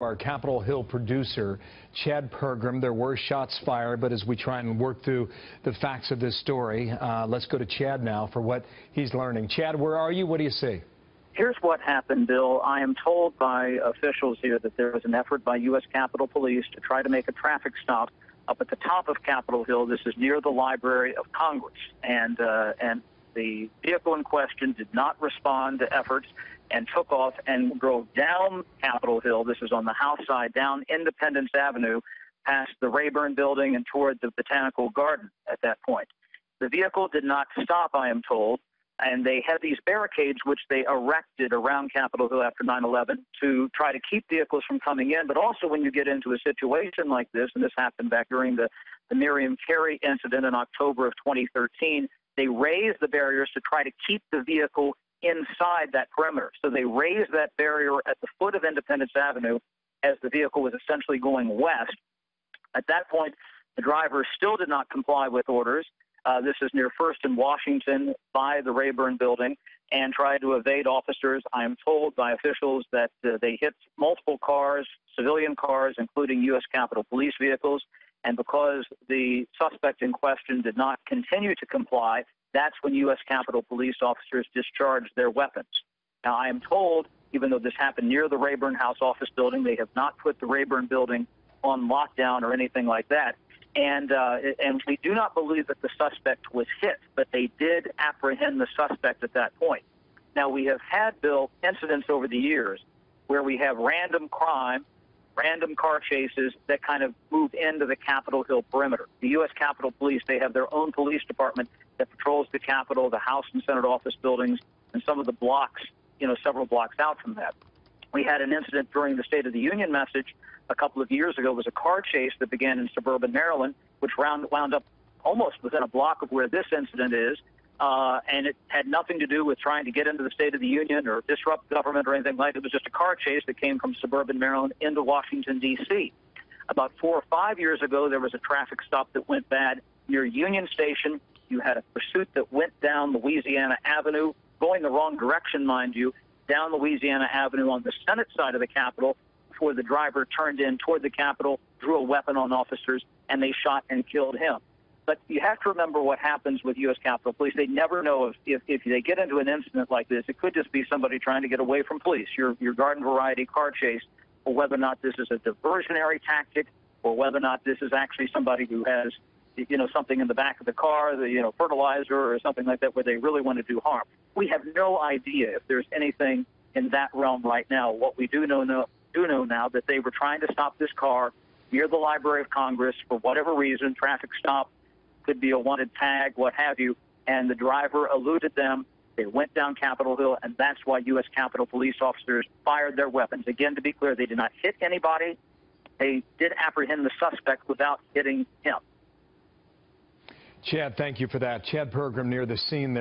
Our Capitol Hill producer, Chad Pergram. There were shots fired, but as we try and work through the facts of this story, let's go to Chad now for what he's learning. Chad, where are you? What do you see? Here's what happened, Bill. I am told by officials here that there was an effort by U.S. Capitol Police to try to make a traffic stop up at the top of Capitol Hill. This is near the Library of Congress, and the vehicle in question did not respond to efforts and took off and drove down Capitol Hill. This is on the House side, down Independence Avenue, past the Rayburn Building and toward the Botanical Garden at that point. The vehicle did not stop, I am told, and they had these barricades which they erected around Capitol Hill after 9/11 to try to keep vehicles from coming in. But also when you get into a situation like this, and this happened back during the Miriam Carey incident in October of 2013, they raised the barriers to try to keep the vehicle inside that perimeter. So they raised that barrier at the foot of Independence Avenue as the vehicle was essentially going west. At that point, the driver still did not comply with orders. This is near First and Washington by the Rayburn Building, and tried to evade officers. I am told by officials that they hit multiple cars, civilian cars, including U.S. Capitol Police vehicles. And because the suspect in question did not continue to comply, that's when U.S. Capitol Police officers discharged their weapons. Now, I am told, even though this happened near the Rayburn House office building, they have not put the Rayburn building on lockdown or anything like that. And we do not believe that the suspect was hit, but they did apprehend the suspect at that point. Now, we have had, Bill, incidents over the years where we have random crime, random car chases that kind of move into the Capitol Hill perimeter. The U.S. Capitol Police, they have their own police department that patrols the Capitol, the House and Senate office buildings, and some of the blocks, several blocks out from that. We had an incident during the State of the Union message a couple of years ago. It was a car chase that began in suburban Maryland, which wound up almost within a block of where this incident is. And it had nothing to do with trying to get into the State of the Union or disrupt government or anything like that. It was just a car chase that came from suburban Maryland into Washington, D.C. About 4 or 5 years ago, there was a traffic stop that went bad near Union Station. You had a pursuit that went down Louisiana Avenue, going the wrong direction, mind you, down Louisiana Avenue on the Senate side of the Capitol, before the driver turned in toward the Capitol, drew a weapon on officers, and they shot and killed him. But you have to remember what happens with U.S. Capitol Police. They never know if they get into an incident like this. It could just be somebody trying to get away from police, your garden variety car chase, or whether or not this is a diversionary tactic, or whether or not this is actually somebody who has, something in the back of the car, fertilizer or something like that, where they really want to do harm. We have no idea if there's anything in that realm right now. What we do know now that they were trying to stop this car near the Library of Congress for whatever reason, traffic stop, could be a wanted tag, what have you, and the driver eluded them. They went down Capitol Hill, and that's why U.S. Capitol Police officers fired their weapons. Again, to be clear, they did not hit anybody. They did apprehend the suspect without hitting him. Chad, thank you for that. Chad Pergram near the scene there.